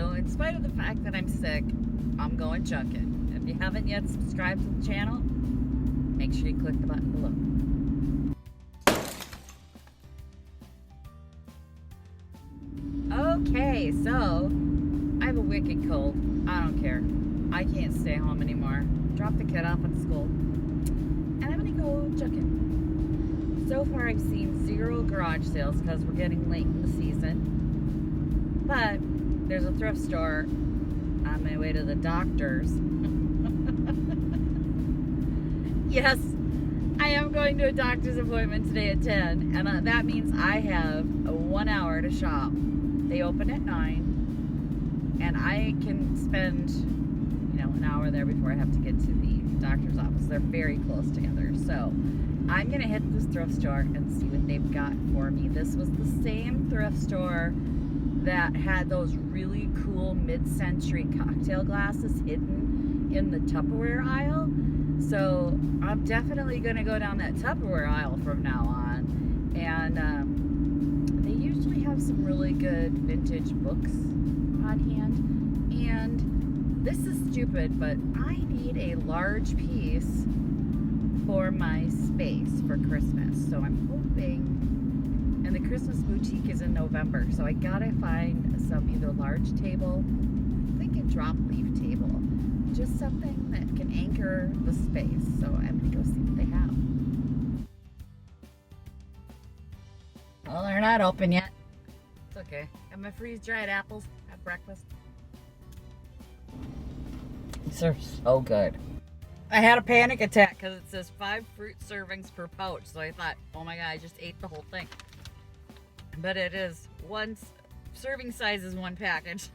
So in spite of the fact that I'm sick, I'm going Junkin. If you haven't yet subscribed to the channel, make sure you click the button below. Okay, so I have a wicked cold. I don't care. I can't stay home anymore. Drop the kid off at school. And I'm gonna go Junkin. So far I've seen 0 garage sales because we're getting late in the season. But there's a thrift store on my way to the doctor's. Yes, I am going to a doctor's appointment today at 10, and that means I have 1 hour to shop. They open at 9, and I can spend, an hour there before I have to get to the doctor's office. They're very close together, so I'm gonna hit this thrift store and see what they've got for me. This was the same thrift store that had those really cool mid-century cocktail glasses hidden in the Tupperware aisle. So I'm definitely going to go down that Tupperware aisle from now on. And they usually have some really good vintage books on hand. And this is stupid, but I need a large piece for my space for Christmas. So I'm hoping, and the Christmas boutique is in November, so I gotta find some either large table, I think a drop leaf table, just something that can anchor the space. So I'm gonna go see what they have. Well, they're not open yet. It's okay. Got my freeze-dried apples at breakfast. These are so good. I had a panic attack because it says 5 fruit servings per pouch. So I thought, oh my God, I just ate the whole thing. But it is one serving size is 1 package.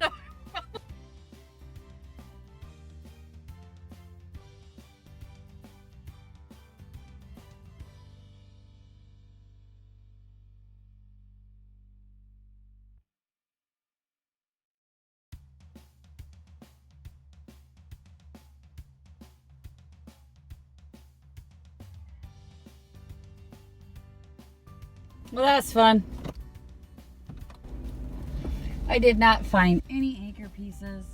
Well, that's fun. I did not find any anchor pieces.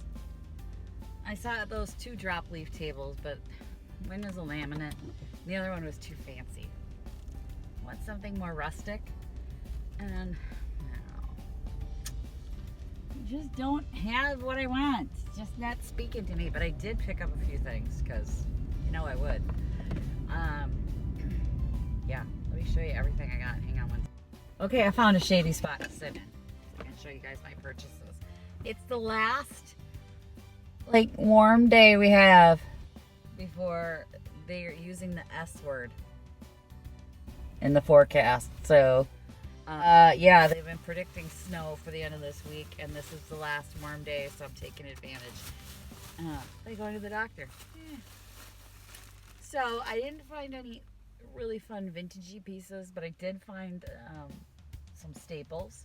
I saw those 2 drop leaf tables, but one was a laminate. The other one was too fancy. I want something more rustic. And no. You just don't have what I want. It's just not speaking to me. But I did pick up a few things because I would. Yeah, let me show you everything I got. Hang on one second. Okay, I found a shady spot to sit in. I can show you guys my purchases. It's the last warm day we have before they're using the S word in the forecast. So yeah, they've been predicting snow for the end of this week, and this is the last warm day, so I'm taking advantage. They going to the doctor. So I didn't find any really fun vintagey pieces, but I did find some staples.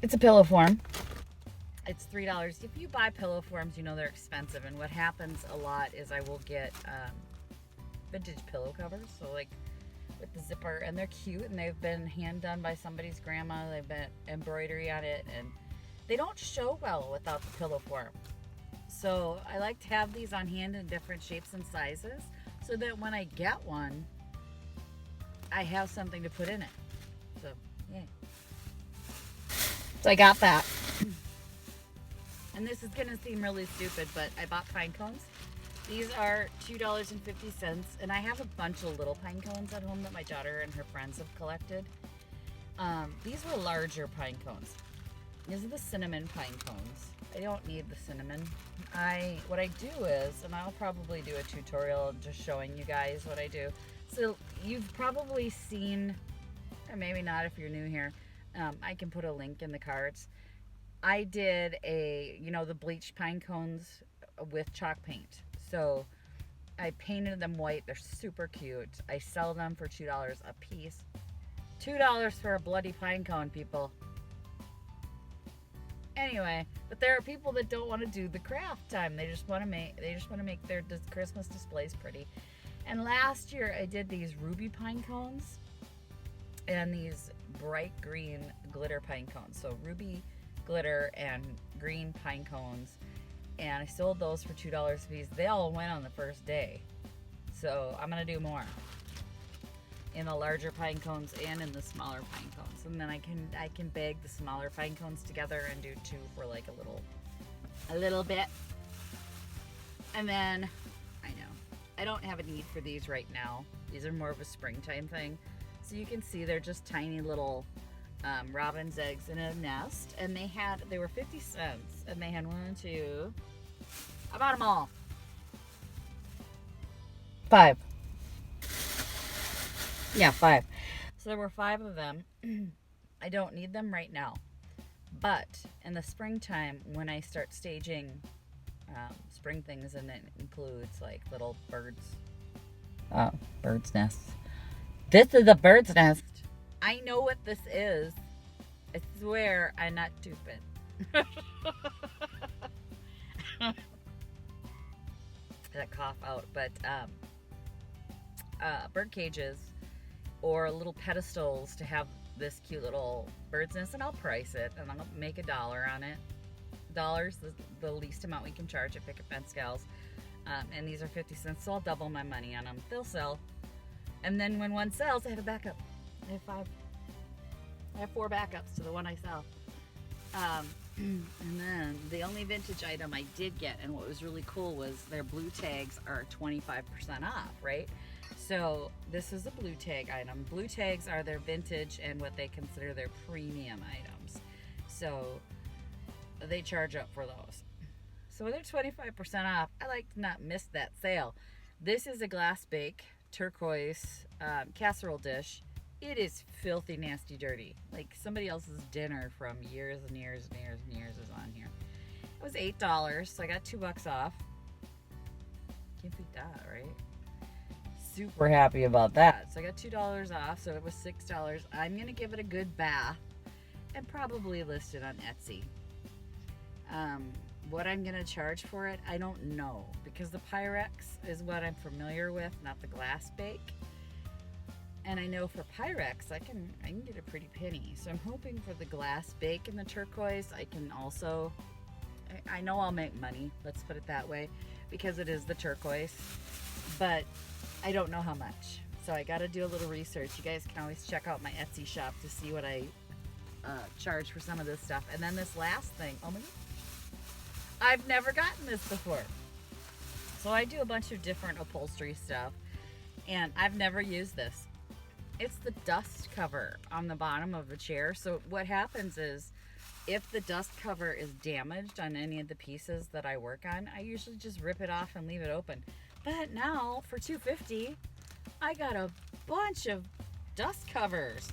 It's a pillow form. It's $3. If you buy pillow forms, they're expensive, and what happens a lot is I will get vintage pillow covers, so with the zipper, and they're cute, and they've been hand done by somebody's grandma. They've been embroidery on it, and they don't show well without the pillow form. So I like to have these on hand in different shapes and sizes, so that when I get one, I have something to put in it. So, yay. So I got that. And this is going to seem really stupid, but I bought pine cones. These are $2.50, and I have a bunch of little pine cones at home that my daughter and her friends have collected. These were larger pine cones. These are the cinnamon pine cones. I don't need the cinnamon. What I do is, and I'll probably do a tutorial just showing you guys what I do. So you've probably seen, or maybe not if you're new here, I can put a link in the cards. I did the bleached pine cones with chalk paint. So I painted them white. They're super cute. I sell them for $2 a piece. $2 for a bloody pine cone, people. Anyway, but there are people that don't want to do the craft time. They just want to make their Christmas displays pretty. And last year I did these ruby pine cones and these bright green glitter pine cones. So ruby glitter and green pine cones, and I sold those for $2 a piece. They all went on the first day, so I'm gonna do more in the larger pine cones and in the smaller pine cones, and then I can bag the smaller pine cones together and do 2 for like a little bit. And then I know I don't have a need for these right now. These are more of a springtime thing. So you can see they're just tiny little robin's eggs in a nest, and they were 50 cents, and they had 1, 2. I bought them all. 5. Yeah, 5. So there were 5 of them. I don't need them right now, but in the springtime, when I start staging spring things, and it includes like little bird's nests. This is a bird's nest. I know what this is. I swear I'm not stupid. That cough out, but bird cages or little pedestals to have this cute little bird's nest, and I'll price it and I'll make $1 on it. $1's the least amount we can charge at Picket Fence Gals, and these are 50 cents, so I'll double my money on them. They'll sell, and then when one sells, I have a backup. I have 4 backups to the one I sell. And then the only vintage item I did get, and what was really cool, was their blue tags are 25% off, right? So this is a blue tag item. Blue tags are their vintage and what they consider their premium items. So they charge up for those. So when they're 25% off, I like to not miss that sale. This is a glass bake turquoise casserole dish. It is filthy, nasty, dirty. Like somebody else's dinner from years and years and years and years is on here. It was $8, so I got $2 off. Can't beat that, right? Super happy about that. So I got $2 off, so it was $6. I'm gonna give it a good bath and probably list it on Etsy. What I'm gonna charge for it, I don't know, because the Pyrex is what I'm familiar with, not the glass bake. And I know for Pyrex, I can get a pretty penny. So I'm hoping for the glass bake and the turquoise, I can also, I know I'll make money, let's put it that way, because it is the turquoise, but I don't know how much. So I gotta do a little research. You guys can always check out my Etsy shop to see what I charge for some of this stuff. And then this last thing, oh my God, I've never gotten this before. So I do a bunch of different upholstery stuff, and I've never used this. It's the dust cover on the bottom of a chair. So what happens is, if the dust cover is damaged on any of the pieces that I work on, I usually just rip it off and leave it open. But now for $2.50, I got a bunch of dust covers.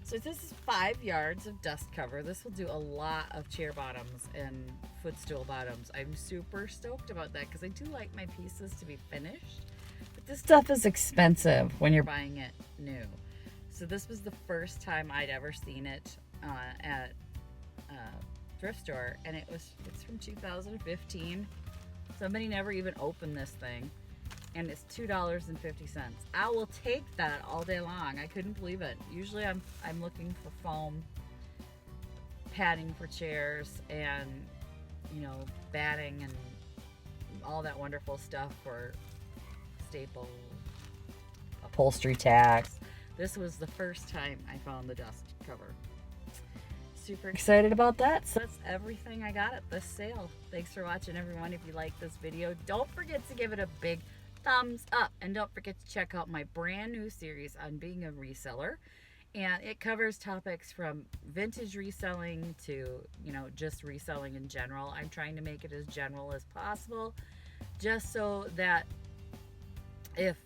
So this is 5 yards of dust cover. This will do a lot of chair bottoms and footstool bottoms. I'm super stoked about that because I do like my pieces to be finished. But this stuff is expensive when you're buying it new. So this was the first time I'd ever seen it at a thrift store, and it's from 2015. Somebody never even opened this thing, and it's $2.50. I will take that all day long. I couldn't believe it. Usually I'm looking for foam padding for chairs and, you know, batting and all that wonderful stuff for staples, upholstery tacks. This was the first time I found the dust cover. Super excited about that. So that's everything I got at this sale. Thanks for watching, everyone. If you like this video, don't forget to give it a big thumbs up, and don't forget to check out my brand new series on being a reseller, and it covers topics from vintage reselling to, you know, just reselling in general. I'm trying to make it as general as possible, just so that if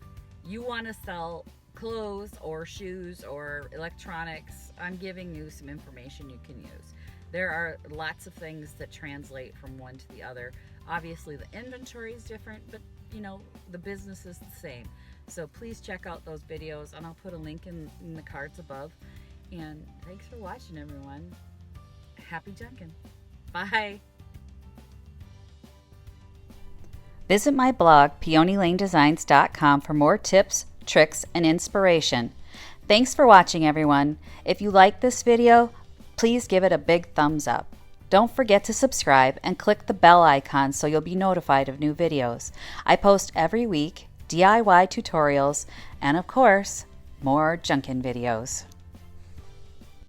you want to sell clothes or shoes or electronics, I'm giving you some information you can use. There are lots of things that translate from one to the other. Obviously the inventory is different, but you know, the business is the same. So please check out those videos, and I'll put a link in the cards above. And thanks for watching, everyone. Happy Junkin. Bye. Visit my blog, peonylanedesigns.com, for more tips, tricks, and inspiration. Thanks for watching, everyone. If you like this video, please give it a big thumbs up. Don't forget to subscribe and click the bell icon so you'll be notified of new videos. I post every week DIY tutorials and, of course, more Junkin videos.